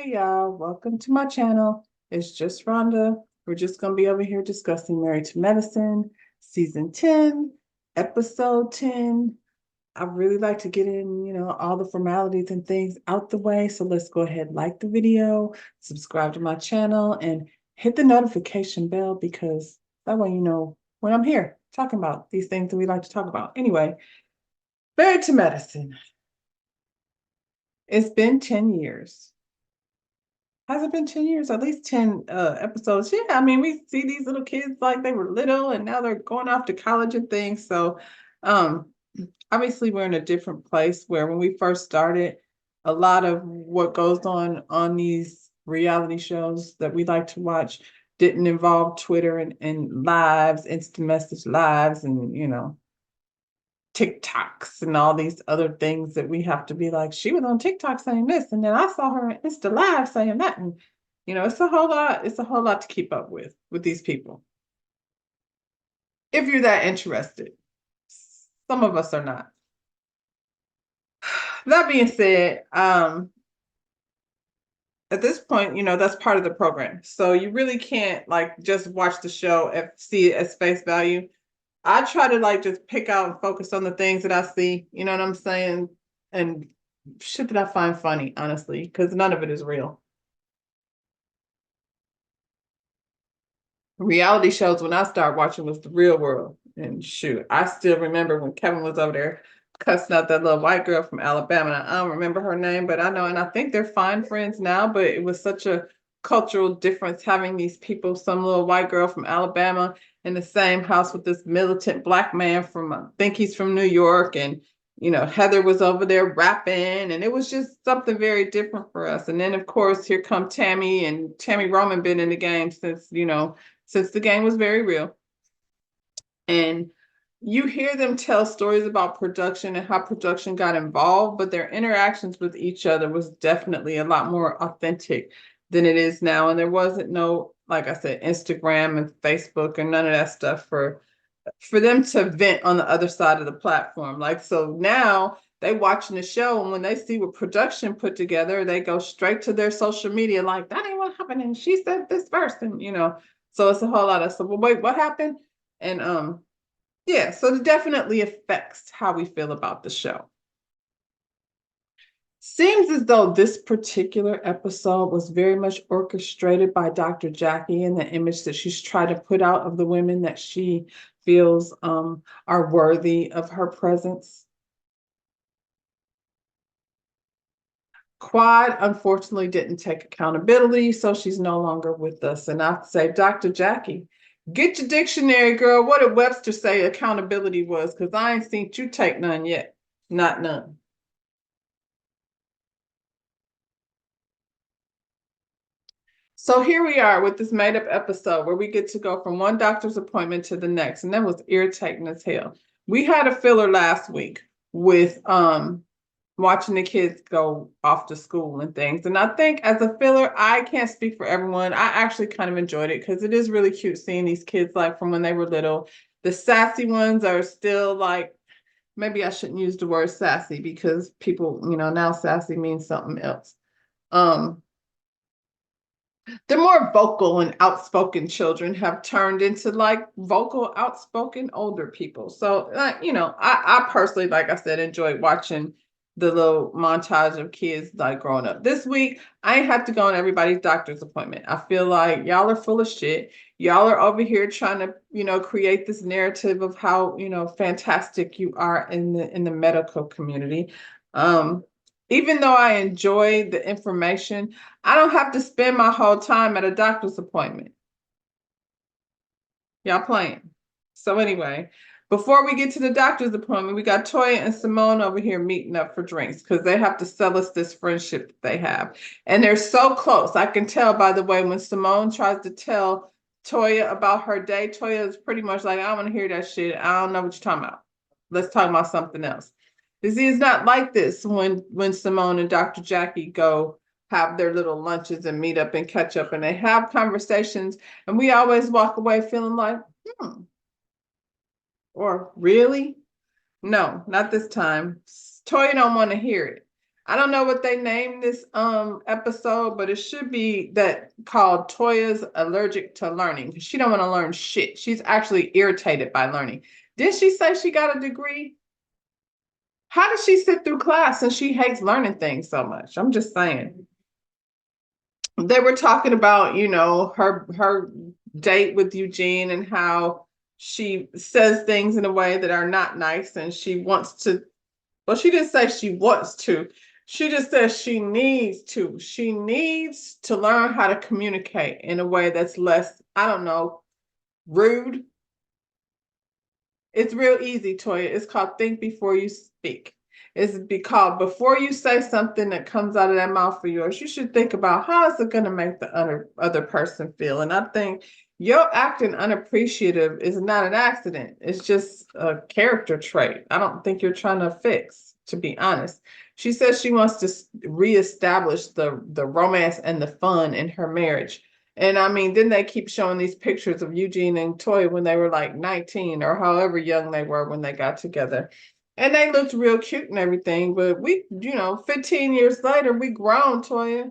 Hey y'all, welcome to my channel. It's just Rhonda. We're just going to be over here discussing Married to Medicine, Season 10, Episode 10. I really like to get in, all the formalities and things out the way. So let's go ahead, like the video, subscribe to my channel, and hit the notification bell because that way you know when I'm here talking about these things that we like to talk about. Anyway, Married to Medicine. It's been 10 years. Has it been 10 years? At least 10 episodes. Yeah, I mean, we see these little kids like they were little and now they're going off to college and things. So um obviously we're in a different place where when we first started, a lot of what goes on these reality shows that we like to watch didn't involve Twitter and lives, instant message lives, and TikToks and all these other things that we have to be like, she was on TikTok saying this, and then I saw her on Insta Live saying that. And it's a whole lot, to keep up with these people. If you're that interested. Some of us are not. That being said, at this point, that's part of the program. So you really can't like just watch the show and see it as face value. I try to like just pick out and focus on the things that I see, you know what I'm saying? And shit that I find funny, honestly, because none of it is real. Reality shows when I started watching was the real world. And shoot, I still remember when Kevin was over there cussing out that little white girl from Alabama. I don't remember her name, but I know, and I think they're fine friends now, but it was such a cultural difference having these people, some little white girl from Alabama in the same house with this militant black man from, I think he's from New York. And, Heather was over there rapping, and it was just something very different for us. And then, of course, here come Tammy, and Tammy Roman been in the game since the game was very real. And you hear them tell stories about production and how production got involved, but their interactions with each other was definitely a lot more authentic than it is now. And there wasn't no, like I said, Instagram and Facebook and none of that stuff for them to vent on the other side of the platform. Like, so now they watching the show, and when they see what production put together, they go straight to their social media like, that ain't what happened, and she said this first. And so it's a whole lot of stuff. Well, wait, what happened? And yeah, so it definitely affects how we feel about the show. Seems as though this particular episode was very much orchestrated by Dr. Jackie and the image that she's trying to put out of the women that she feels are worthy of her presence. Quad unfortunately didn't take accountability, so she's no longer with us. And I say, Dr. Jackie, get your dictionary, girl. What did Webster say accountability was? Because I ain't seen you take none yet. Not none. So here we are with this made up episode where we get to go from one doctor's appointment to the next. And that was irritating as hell. We had a filler last week with watching the kids go off to school and things. And I think as a filler, I can't speak for everyone. I actually kind of enjoyed it because it is really cute seeing these kids like from when they were little. The sassy ones are still like, maybe I shouldn't use the word sassy because people, now sassy means something else. The more vocal and outspoken children have turned into like vocal, outspoken older people. So, I personally, like I said, enjoyed watching the little montage of kids like growing up. This week, I ain't have to go on everybody's doctor's appointment. I feel like y'all are full of shit. Y'all are over here trying to, create this narrative of how, fantastic you are in the medical community. Even though I enjoy the information, I don't have to spend my whole time at a doctor's appointment. Y'all playing. So anyway, before we get to the doctor's appointment, we got Toya and Simone over here meeting up for drinks because they have to sell us this friendship that they have. And they're so close. I can tell, by the way, when Simone tries to tell Toya about her day, Toya is pretty much like, I don't want to hear that shit. I don't know what you're talking about. Let's talk about something else. See, it's not like this when Simone and Dr. Jackie go have their little lunches and meet up and catch up, and they have conversations, and we always walk away feeling like, or really? No, not this time. Toya don't want to hear it. I don't know what they named this episode, but it should be that called Toya's allergic to learning because she don't want to learn shit. She's actually irritated by learning. Did she say she got a degree? How does she sit through class and she hates learning things so much? I'm just saying. They were talking about, her date with Eugene and how she says things in a way that are not nice and she wants to, well, she didn't say she wants to. She just says she needs to. She needs to learn how to communicate in a way that's less, I don't know, rude. It's real easy, Toya. It's called think before you speak. It's called before you say something that comes out of that mouth of yours, you should think about how is it going to make the other person feel. And I think your acting unappreciative is not an accident. It's just a character trait. I don't think you're trying to fix, to be honest. She says she wants to reestablish the romance and the fun in her marriage. And I mean, then they keep showing these pictures of Eugene and Toya when they were like 19 or however young they were when they got together. And they looked real cute and everything. But we, 15 years later, we grown, Toya.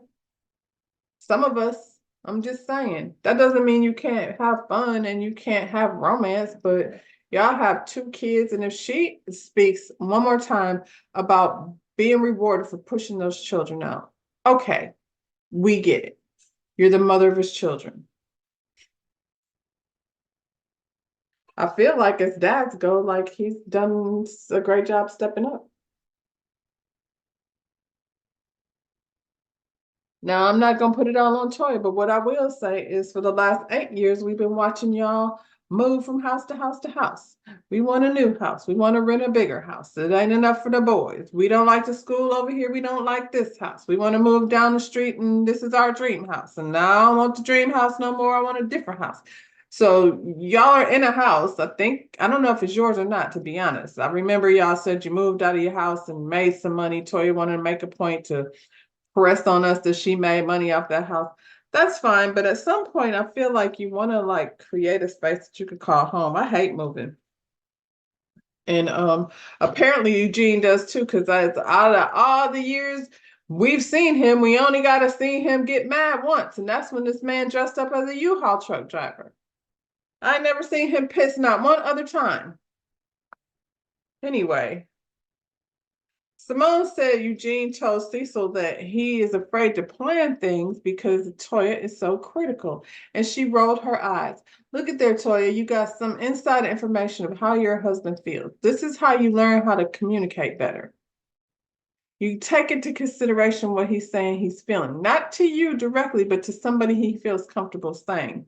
Some of us, I'm just saying. That doesn't mean you can't have fun and you can't have romance, but y'all have 2 kids. And if she speaks one more time about being rewarded for pushing those children out, okay, we get it. You're the mother of his children. I feel like as dads go, like he's done a great job stepping up. Now, I'm not going to put it all on Toy, but what I will say is for the last 8 years, we've been watching y'all move from house to house to house. We want a new house. We want to rent a bigger house. It ain't enough for the boys. We don't like the school over here. We don't like this house. We want to move down the street and this is our dream house. And now I don't want the dream house no more. I want a different house. So y'all are in a house. I don't know if it's yours or not, to be honest. I remember y'all said you moved out of your house and made some money. Toya wanted to make a point to press on us that she made money off that house. That's fine, but at some point I feel like you want to like create a space that you could call home. I hate moving. And apparently Eugene does too, because out of all the years we've seen him, we only got to see him get mad once, and that's when this man dressed up as a U-Haul truck driver. I never seen him piss not one other time. Anyway, Simone said Eugene told Cecil that he is afraid to plan things because Toya is so critical. And she rolled her eyes. Look at there, Toya. You got some inside information of how your husband feels. This is how you learn how to communicate better. You take into consideration what he's saying he's feeling, not to you directly, but to somebody he feels comfortable saying.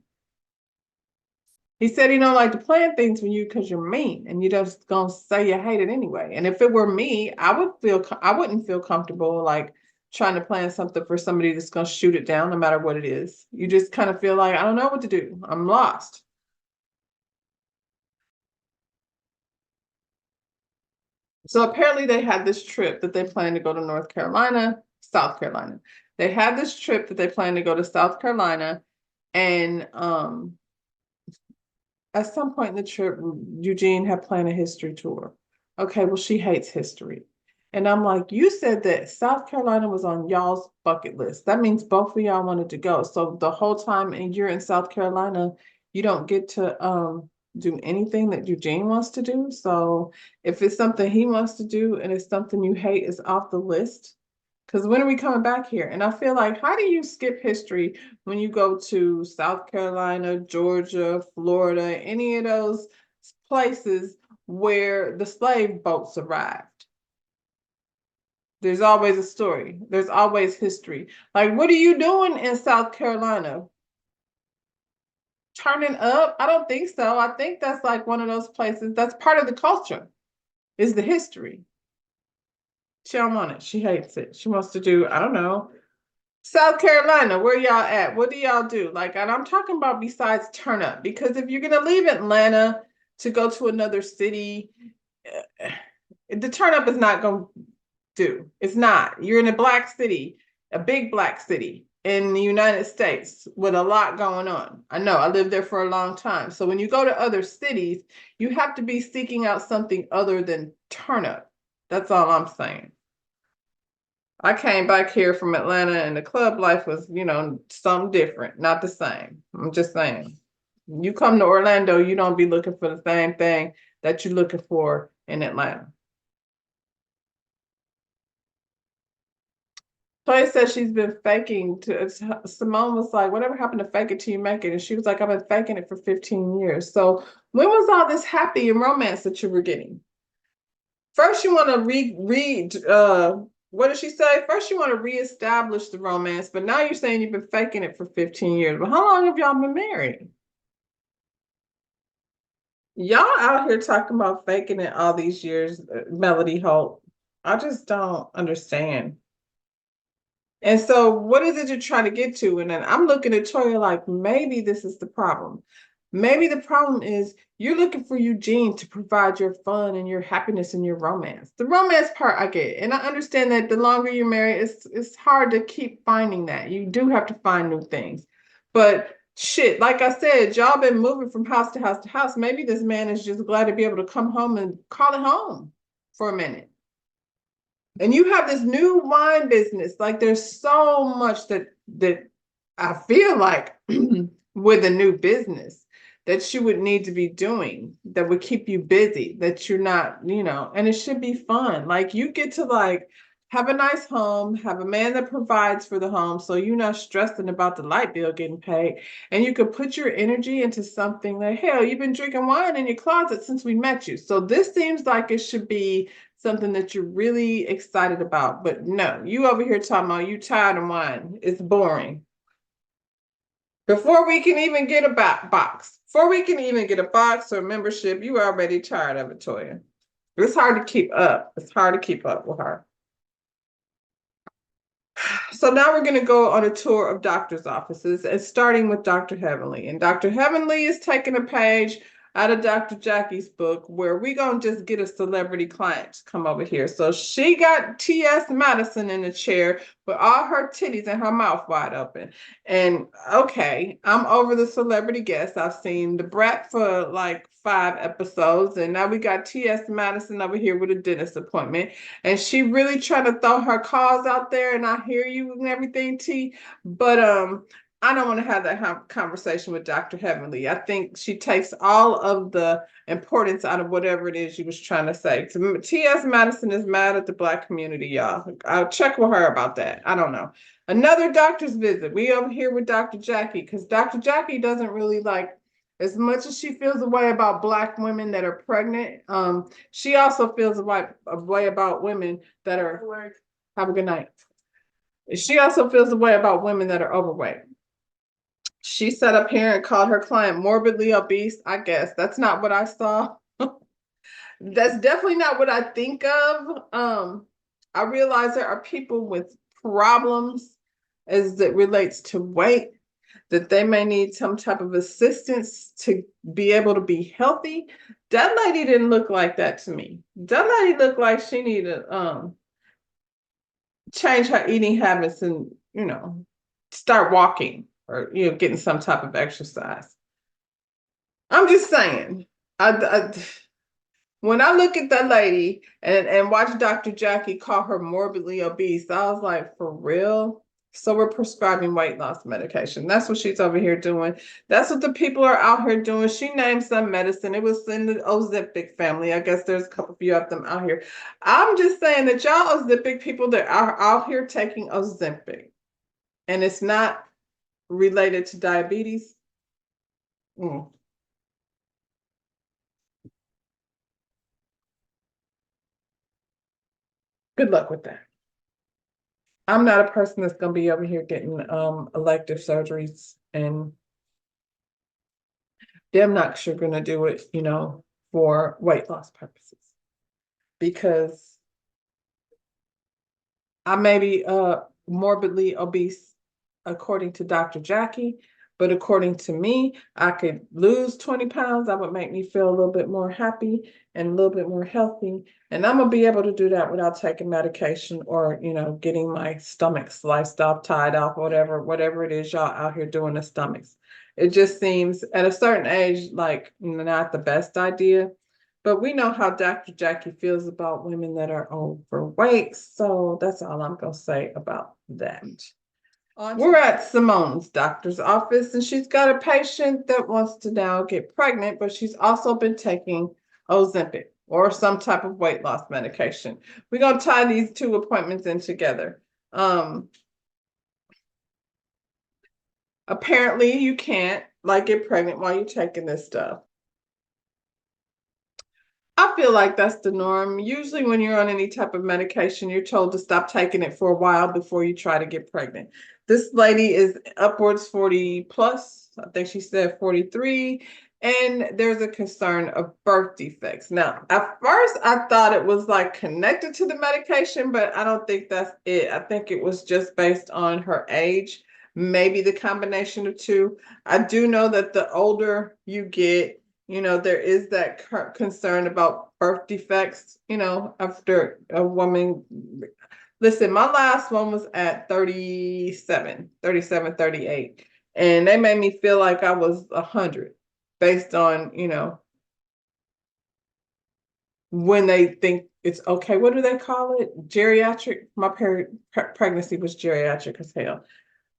He said he don't like to plan things with you because you're mean and you just gonna say you hate it anyway. And if it were me, I wouldn't feel comfortable like trying to plan something for somebody that's gonna shoot it down no matter what it is. You just kind of feel like I don't know what to do. I'm lost. So apparently they had this trip that they planned to go to North Carolina, South Carolina. They had this trip that they planned to go to South Carolina, and at some point in the trip, Eugene had planned a history tour. Okay, well, she hates history. And I'm like, you said that South Carolina was on y'all's bucket list. That means both of y'all wanted to go. So the whole time you're in South Carolina, you don't get to do anything that Eugene wants to do. So if it's something he wants to do and it's something you hate, it's off the list. Because when are we coming back here? And I feel like, how do you skip history when you go to South Carolina, Georgia, Florida, any of those places where the slave boats arrived? There's always a story. There's always history. Like, what are you doing in South Carolina? Turning up? I don't think so. I think that's like one of those places that's part of the culture, is the history. She don't want it. She hates it. She wants to do, I don't know, South Carolina, where y'all at? What do y'all do? Like, and I'm talking about besides turn up, because if you're gonna leave Atlanta to go to another city, the turn up is not gonna do. It's not. You're in a black city, a big black city in the United States with a lot going on. I know, I lived there for a long time. So when you go to other cities, you have to be seeking out something other than turn up. That's all I'm saying. I came back here from Atlanta and the club life was, something different, not the same. I'm just saying. You come to Orlando, you don't be looking for the same thing that you're looking for in Atlanta. Toya said she's been faking Simone was like, whatever happened to fake it till you make it? And she was like, I've been faking it for 15 years. So when was all this happy and romance that you were getting? First, you want to read what did she say? First, you want to reestablish the romance, but now you're saying you've been faking it for 15 years. But how long have y'all been married? Y'all out here talking about faking it all these years, Melody Holt. I just don't understand. And so, what is it you're trying to get to? And then I'm looking at Toya like, maybe this is the problem. Maybe the problem is you're looking for Eugene to provide your fun and your happiness and your romance. The romance part I get, and I understand that the longer you're married, it's hard to keep finding that. You do have to find new things, but shit, like I said, y'all been moving from house to house to house. Maybe this man is just glad to be able to come home and call it home for a minute. And you have this new wine business. Like there's so much that I feel like with a new business that you would need to be doing that would keep you busy, that you're not, and it should be fun. Like you get to like have a nice home, have a man that provides for the home so you're not stressing about the light bill getting paid. And you could put your energy into something like, hell, you've been drinking wine in your closet since we met you. So this seems like it should be something that you're really excited about. But no, you over here talking about you tired of wine. It's boring. Before we can even get a box, before we can even get a box or membership, you already tired of it, Toya. It's hard to keep up. It's hard to keep up with her. So now we're going to go on a tour of doctors' offices and starting with Dr. Heavenly. And Dr. Heavenly is taking a page out of Dr. Jackie's book where we're going to just get a celebrity client to come over here. So she got T.S. Madison in the chair with all her titties and her mouth wide open. And okay, I'm over the celebrity guests. I've seen the Brat for like 5 episodes, and now we got T.S. Madison over here with a dentist appointment. And she really trying to throw her calls out there, and I hear you and everything, T. But I don't want to have that conversation with Dr. Heavenly. I think she takes all of the importance out of whatever it is she was trying to say. T.S. Madison is mad at the Black community, y'all. I'll check with her about that. I don't know. Another doctor's visit. We over here with Dr. Jackie because Dr. Jackie doesn't really like, as much as she feels a way about Black women that are pregnant, she also feels a way about women that are, have a good night. She also feels a way about women that are overweight. She sat up here and called her client morbidly obese. I guess that's not what I saw. That's definitely not what I think of. I realize there are people with problems as it relates to weight, that they may need some type of assistance to be able to be healthy. That lady didn't look like that to me. That lady looked like she needed change her eating habits and, start walking or, getting some type of exercise. I'm just saying, when I look at that lady and watch Dr. Jackie call her morbidly obese, I was like, for real? So we're prescribing weight loss medication. That's what she's over here doing. That's what the people are out here doing. She named some medicine. It was in the Ozempic family. I guess there's a couple few of them out here. I'm just saying that y'all Ozempic people that are out here taking Ozempic, and it's not related to diabetes. Mm. Good luck with that. I'm not a person that's going to be over here getting elective surgeries, and them not sure going to do it, for weight loss purposes, because I may be morbidly obese according to Dr. Jackie, but according to me, I could lose 20 pounds. That would make me feel a little bit more happy and a little bit more healthy. And I'm going to be able to do that without taking medication or, getting my stomach sliced off, tied off, whatever it is y'all out here doing to stomachs. It just seems at a certain age, like not the best idea. But we know how Dr. Jackie feels about women that are overweight. So that's all I'm going to say about that. We're at Simone's doctor's office, and she's got a patient that wants to now get pregnant, but she's also been taking Ozempic or some type of weight loss medication. We're going to tie these two appointments in together. Apparently, you can't get pregnant while you're taking this stuff. I feel like that's the norm. Usually, when you're on any type of medication, you're told to stop taking it for a while before you try to get pregnant. This lady is upwards 40 plus. I think she said 43. And there's a concern of birth defects. Now, at first, I thought it was connected to the medication, but I don't think that's it. I think it was just based on her age, maybe the combination of two. I do know that the older you get, there is that concern about birth defects, after a woman. Listen, my last one was at 37, 38. And they made me feel like I was 100 based on, when they think it's okay. What do they call it? Geriatric. My pregnancy was geriatric as hell.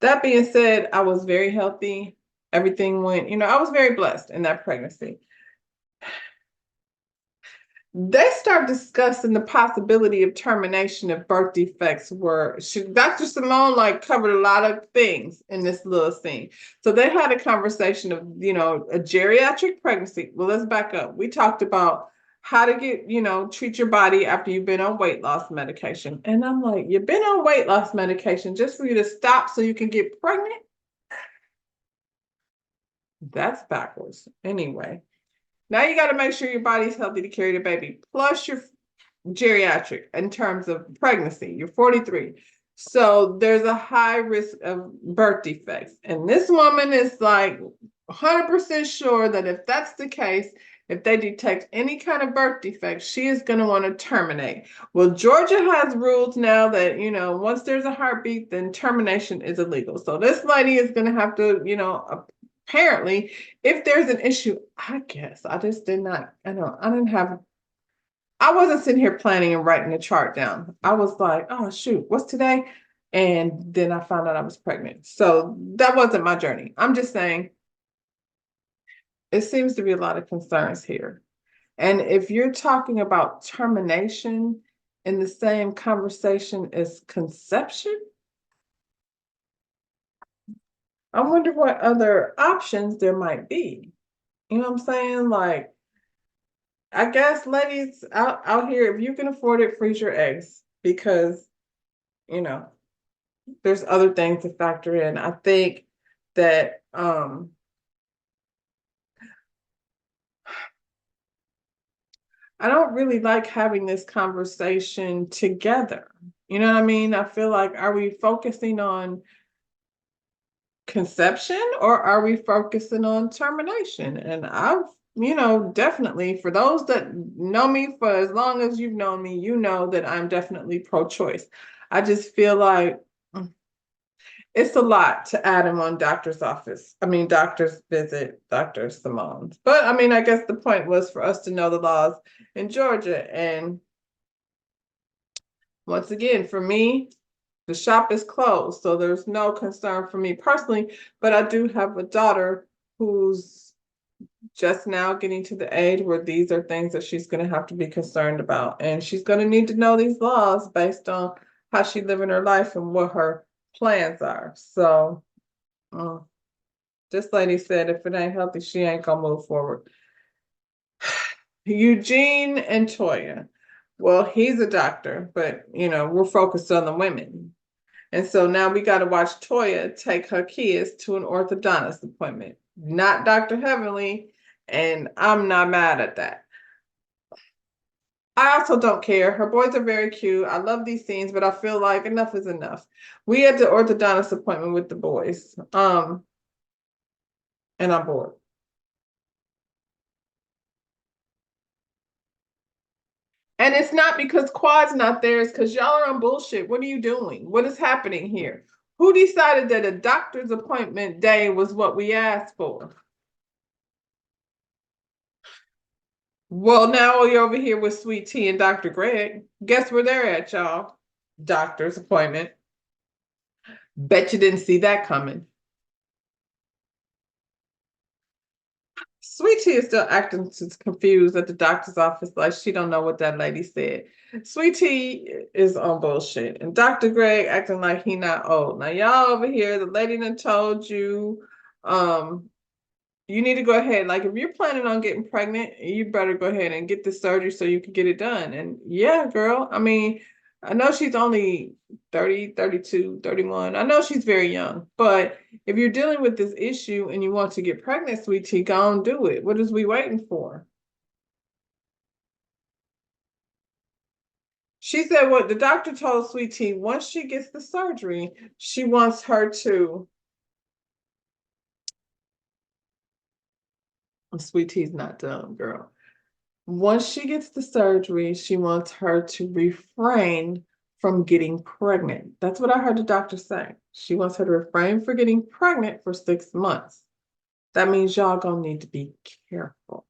That being said, I was very healthy. Everything went, I was very blessed in that pregnancy. They start discussing the possibility of termination if birth defects were. Dr. Simone covered a lot of things in this little scene. So they had a conversation of, a geriatric pregnancy. Well, let's back up. We talked about how to get, treat your body after you've been on weight loss medication. And I'm like, you've been on weight loss medication just for you to stop so you can get pregnant? That's backwards. Anyway. Now you got to make sure your body's healthy to carry the baby. Plus you're geriatric in terms of pregnancy. You're 43. So there's a high risk of birth defects. And this woman is 100% sure that if that's the case, if they detect any kind of birth defect, she is going to want to terminate. Well, Georgia has rules now that, once there's a heartbeat, then termination is illegal. So this lady is going to have to, apparently, if there's an issue, I guess I just did not, I wasn't sitting here planning and writing a chart down. I was like, oh, shoot, what's today? And then I found out I was pregnant. So that wasn't my journey. I'm just saying, it seems to be a lot of concerns here. And if you're talking about termination in the same conversation as conception, I wonder what other options there might be. You know what I'm saying? I guess ladies out here, if you can afford it, freeze your eggs because, there's other things to factor in. I think that I don't really like having this conversation together. You know what I mean? I feel like, are we focusing on conception or are we focusing on termination? And I've, definitely, for those that know me for as long as you've known me, you know that I'm definitely pro-choice. I just feel like it's a lot to add him on doctor's visit, Dr. Simone's. But I guess the point was for us to know the laws in Georgia. And once again, for me, the shop is closed, so there's no concern for me personally, but I do have a daughter who's just now getting to the age where these are things that she's going to have to be concerned about. And she's going to need to know these laws based on how she's living her life and what her plans are. So this lady said, if it ain't healthy, she ain't going to move forward. Eugene and Toya. Well, he's a doctor, but, we're focused on the women. And so now we got to watch Toya take her kids to an orthodontist appointment, not Dr. Heavenly, and I'm not mad at that. I also don't care. Her boys are very cute. I love these scenes, but I feel like enough is enough. We had the orthodontist appointment with the boys, and I'm bored. And it's not because Quad's not there, it's because y'all are on bullshit. What are you doing? What is happening here? Who decided that a doctor's appointment day was what we asked for? Well, now you're over here with Sweet Tea and Dr. Greg. Guess where they're at, y'all? Doctor's appointment. Bet you didn't see that coming. Sweet Tea is still acting confused at the doctor's office, like she don't know what that lady said. Sweet Tea is on bullshit, and Dr. Greg acting like he not old. Now y'all over here, the lady done told you, um, you need to go ahead. Like, if you're planning on getting pregnant, you better go ahead and get the surgery so you can get it done. And yeah, girl, I mean, I know she's only 30, 32, 31. I know she's very young, but if you're dealing with this issue and you want to get pregnant, sweet tea, go on do it. What is we waiting for? She said what the doctor told Sweet Tea, once she gets the surgery, she wants her to. Sweet Tea's not dumb, girl. Once she gets the surgery, she wants her to refrain from getting pregnant. That's what I heard the doctor say. She wants her to refrain from getting pregnant for 6 months. That means y'all gonna need to be careful.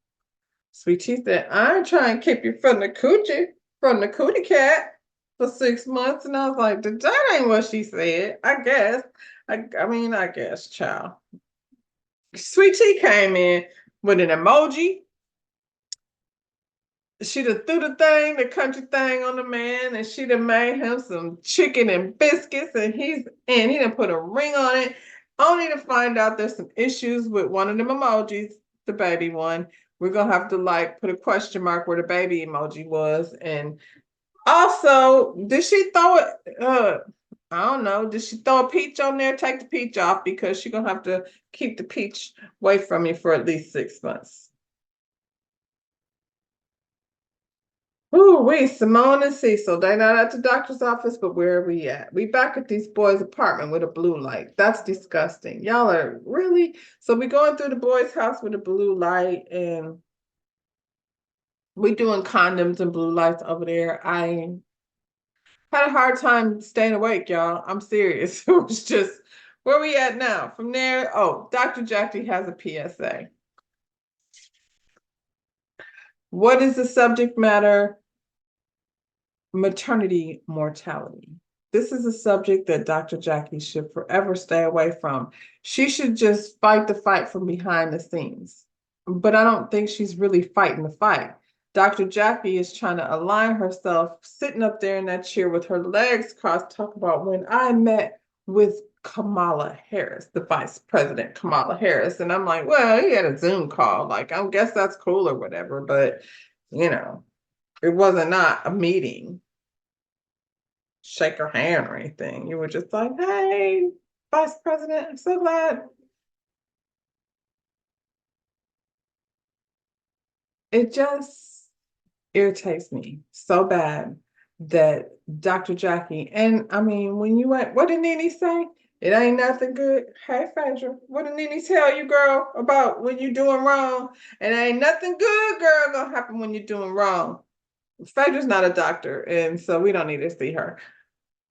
Sweet Tea said, I ain't trying to keep you from the cootie cat for 6 months. And I was like, that ain't what she said. I guess. I mean, I guess, child. Sweet Tea came in with an emoji. She done threw the country thing on the man, and she done made him some chicken and biscuits, and he done put a ring on it, only to find out there's some issues with one of them emojis, the baby one. We're gonna have to like put a question mark where the baby emoji was. And also, did she throw it? I don't know. Did she throw a peach on there? Take the peach off, because she's gonna have to keep the peach away from you for at least 6 months. Ooh, we Simone and Cecil. They not at the doctor's office, but where are we at? We back at these boys' apartment with a blue light. That's disgusting. Y'all are really. So we going through the boys' house with a blue light, and we doing condoms and blue lights over there. I had a hard time staying awake, y'all. I'm serious. It was just where we at now. From there, oh, Dr. Jackie has a PSA. What is the subject matter? Maternity mortality. This is a subject that Dr. Jackie should forever stay away from. She should just fight the fight from behind the scenes. But I don't think she's really fighting the fight. Dr. Jackie is trying to align herself, sitting up there in that chair with her legs crossed, talk about when I met with Kamala Harris, the vice president, Kamala Harris. And I'm like, well, he had a Zoom call. Like, I guess that's cool or whatever. But, you know, it wasn't not a meeting, shake her hand or anything. You were just like, hey, Vice President, I'm so glad. It just irritates me so bad that Dr. Jackie, and I mean, when you went, what did Nene say? It ain't nothing good. Hey, Phaedra, what did Nene tell you, girl, about when you're doing wrong? And ain't nothing good, girl, gonna happen when you're doing wrong. Phaedra's not a doctor, and so we don't need to see her.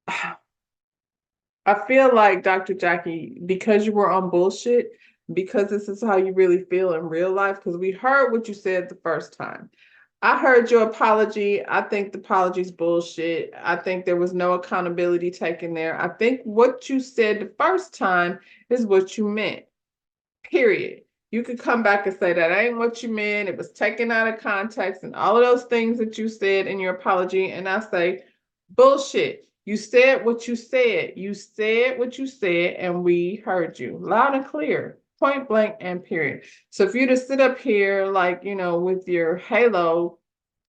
I feel like Dr. Jackie, because you were on bullshit, because this is how you really feel in real life, because we heard what you said the first time. I heard your apology. I think the apology's bullshit. I think there was no accountability taken there. I think what you said the first time is what you meant, period. You could come back and say that ain't what you meant. It was taken out of context and all of those things that you said in your apology. And I say, bullshit. You said what you said. You said what you said, and we heard you loud and clear, point blank and period. So if you just sit up here, like, with your halo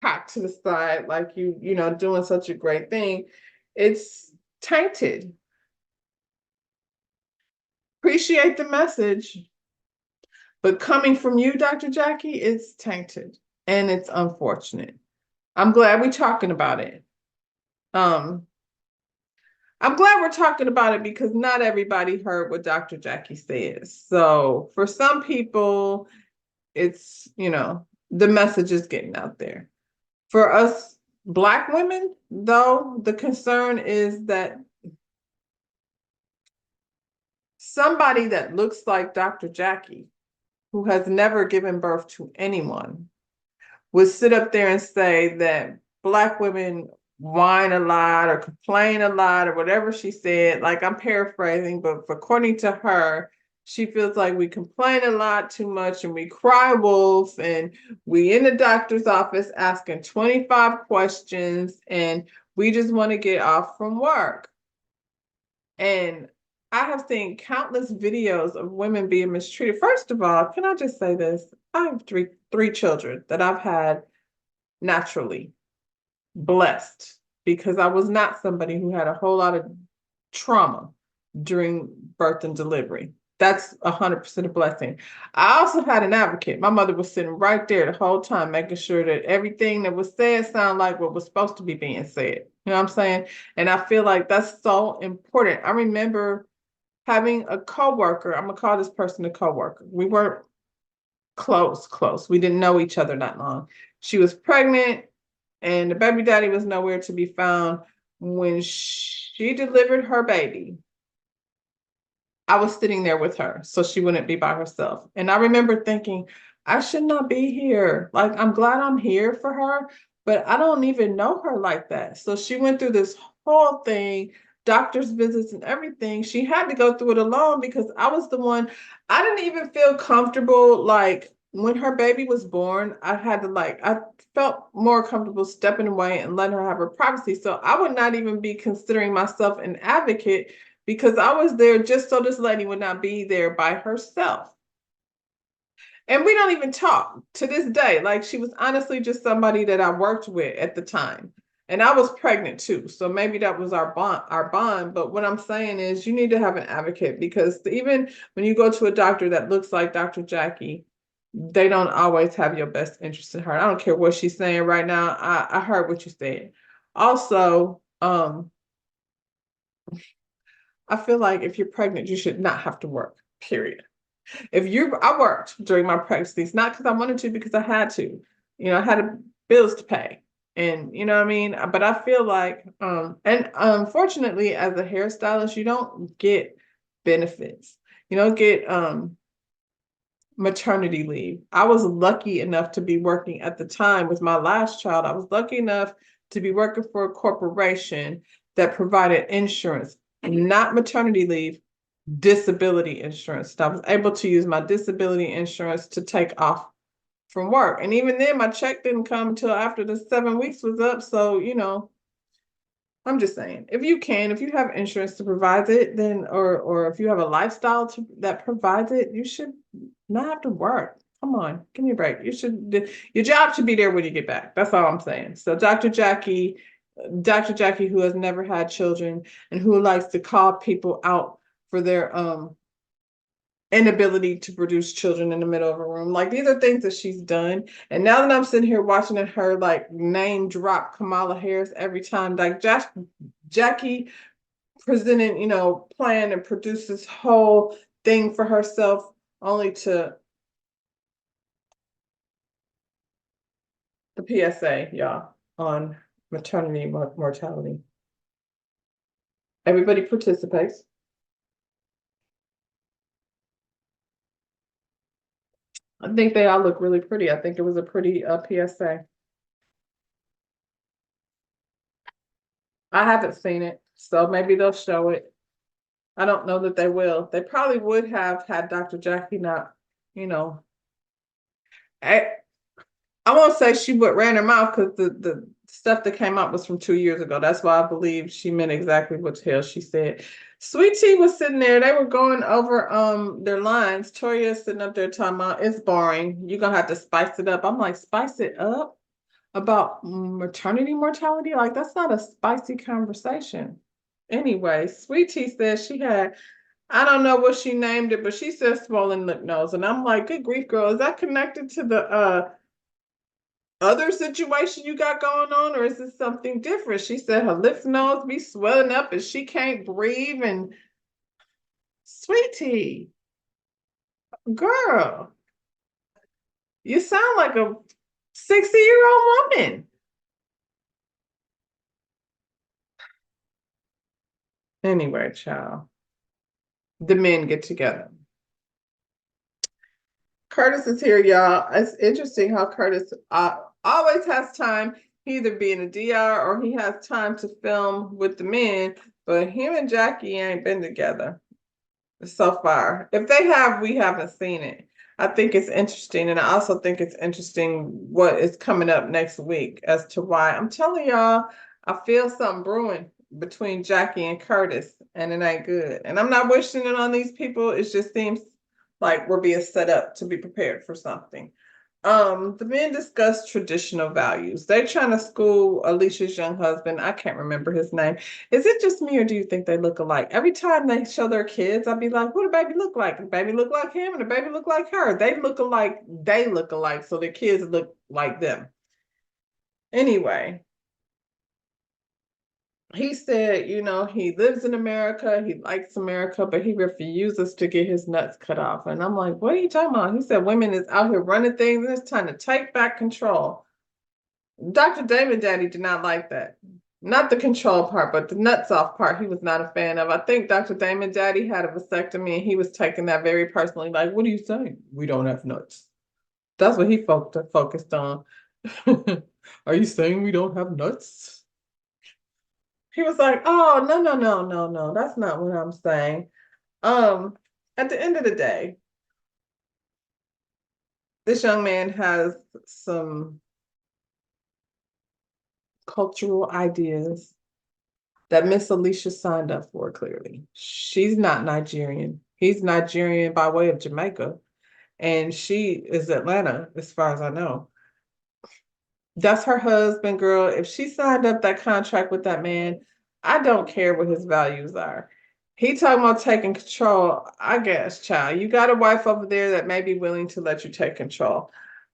cocked to the side, like doing such a great thing, it's tainted. Appreciate the message, but coming from you, Dr. Jackie, it's tainted and it's unfortunate. I'm glad we're talking about it. I'm glad we're talking about it because not everybody heard what Dr. Jackie says. So for some people, it's, the message is getting out there. For us Black women, though, the concern is that somebody that looks like Dr. Jackie, who has never given birth to anyone, would sit up there and say that Black women whine a lot or complain a lot or whatever she said. Like, I'm paraphrasing, but according to her, she feels like we complain a lot too much and we cry wolf and we in the doctor's office asking 25 questions and we just want to get off from work. And I have seen countless videos of women being mistreated. First of all, can I just say this? I have three children that I've had naturally, blessed, because I was not somebody who had a whole lot of trauma during birth and delivery. That's 100% a blessing. I also had an advocate. My mother was sitting right there the whole time, making sure that everything that was said sounded like what was supposed to be being said. You know what I'm saying? And I feel like that's so important. I remember having a coworker. I'm gonna call this person a coworker. We weren't close. We didn't know each other that long. She was pregnant and the baby daddy was nowhere to be found. When she delivered her baby, I was sitting there with her so she wouldn't be by herself. And I remember thinking, I should not be here. Like, I'm glad I'm here for her, but I don't even know her like that. So she went through this whole thing, doctor's visits and everything. She had to go through it alone because I was the one, I didn't even feel comfortable. Like, when her baby was born, I felt more comfortable stepping away and letting her have her privacy. So I would not even be considering myself an advocate because I was there just so this lady would not be there by herself. And we don't even talk to this day. Like, she was honestly just somebody that I worked with at the time. And I was pregnant too. So maybe that was our bond. But what I'm saying is you need to have an advocate, because even when you go to a doctor that looks like Dr. Jackie, they don't always have your best interest in heart. I don't care what she's saying right now. I heard what you said. Also, I feel like if you're pregnant, you should not have to work, period. I worked during my pregnancies, not because I wanted to, because I had to. I had bills to pay. And you know what I mean? But I feel like, and unfortunately, as a hairstylist, you don't get benefits. You don't get maternity leave. I was lucky enough to be working at the time with my last child. I was lucky enough to be working for a corporation that provided insurance, not maternity leave, disability insurance. I was able to use my disability insurance to take off from work. And even then, my check didn't come until after the 7 weeks was up. So, I'm just saying, if you have insurance to provide it, then, or if you have a lifestyle that provides it, you should not have to work. Come on, give me a break. Your job should be there when you get back. That's all I'm saying. So Dr. Jackie, who has never had children and who likes to call people out for their inability to produce children in the middle of a room. Like, these are things that she's done. And now that I'm sitting here watching her like name drop Kamala Harris every time, like Jackie presented, plan and produce this whole thing for herself, only to the PSA, y'all, on maternity mortality. Everybody participates. I think they all look really pretty. I think it was a pretty PSA. I haven't seen it, so maybe they'll show it. I don't know that they will. They probably would have had Dr. Jackie not, you know. I won't say she would ran her mouth, because the stuff that came out was from 2 years ago. That's why I believe she meant exactly what the hell she said. Sweet Tea was sitting there. They were going over their lines. Toya sitting up there talking about it's boring. You're gonna have to spice it up. I'm like, spice it up about maternity mortality? Like, that's not a spicy conversation. Anyway, Sweet Tea says she had, I don't know what she named it, but she said swollen lip nose. And I'm like, good grief, girl, is that connected to the other situation you got going on, or is this something different? She said her lymph nodes be swelling up and she can't breathe. And Sweetie, girl, you sound like a 60-year-old woman. Anyway, child, the men get together. Curtis is here, y'all. It's interesting how Curtis always has time. He either be in a DR or he has time to film with the men, but him and Jackie ain't been together so far. If they have, we haven't seen it. I think it's interesting, and I also think it's interesting what is coming up next week as to why. I'm telling y'all, I feel something brewing between Jackie and Curtis, and it ain't good. And I'm not wishing it on these people. It just seems like we're being set up to be prepared for something. The men discuss traditional values. They're trying to school Alicia's young husband. I can't remember his name. Is it just me, or do you think they look alike? Every time they show their kids, I'd be like, what do baby look like? The baby look like him and the baby look like her. They look alike, so their kids look like them. Anyway, he said, he lives in America, he likes America, but he refuses to get his nuts cut off. And I'm like, what are you talking about? He said women is out here running things and it's time to take back control. Dr. Damon Daddy did not like that. Not the control part, but the nuts off part, he was not a fan of. I think Dr. Damon Daddy had a vasectomy and he was taking that very personally. Like, what are you saying? We don't have nuts. That's what he focused on. Are you saying we don't have nuts? He was like, oh, no, no, no, no, no. That's not what I'm saying. At the end of the day, this young man has some cultural ideas that Miss Alicia signed up for, clearly. She's not Nigerian. He's Nigerian by way of Jamaica, and she is Atlanta, as far as I know. That's her husband, girl. If she signed up that contract with that man, I don't care what his values are. He talking about taking control. I guess, child, you got a wife over there that may be willing to let you take control.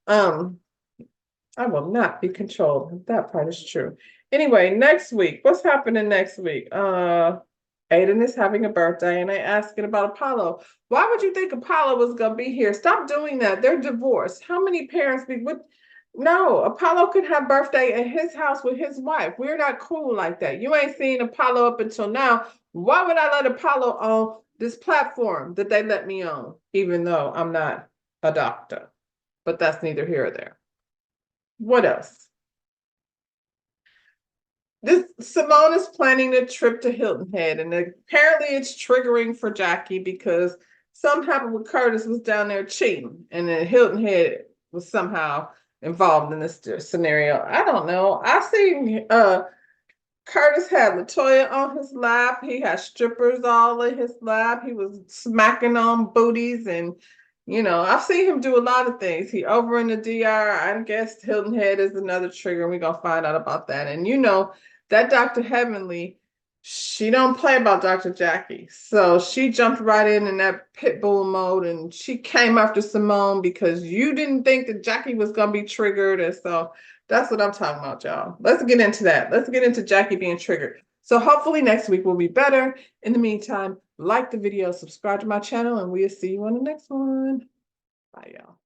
Um, I will not be controlled. That part is true. Anyway, next week, what's happening next week? Aiden is having a birthday and they asking about Apollo. Why would you think Apollo was gonna be here? Stop doing that. They're divorced. How many parents be with? No, Apollo could have birthday at his house with his wife. We're not cool like that. You ain't seen Apollo up until now. Why would I let Apollo on this platform that they let me on, even though I'm not a doctor? But that's neither here or there. What else? This Simone is planning a trip to Hilton Head, and apparently it's triggering for Jackie because something happened with Curtis was down there cheating, and then Hilton Head was somehow involved in this scenario. I don't know. I seen Curtis had Latoya on his lap. He had strippers all in his lap. He was smacking on booties, and I've seen him do a lot of things. He over in the DR. I guess Hilton Head is another trigger. We're gonna find out about that. And that Dr. Heavenly, she don't play about Dr. Jackie. So she jumped right in that pit bull mode, and she came after Simone because you didn't think that Jackie was gonna be triggered. And so that's what I'm talking about, y'all. Let's get into that. Let's get into Jackie being triggered. So hopefully next week will be better. In the meantime, like the video, subscribe to my channel, and we'll see you on the next one. Bye, y'all.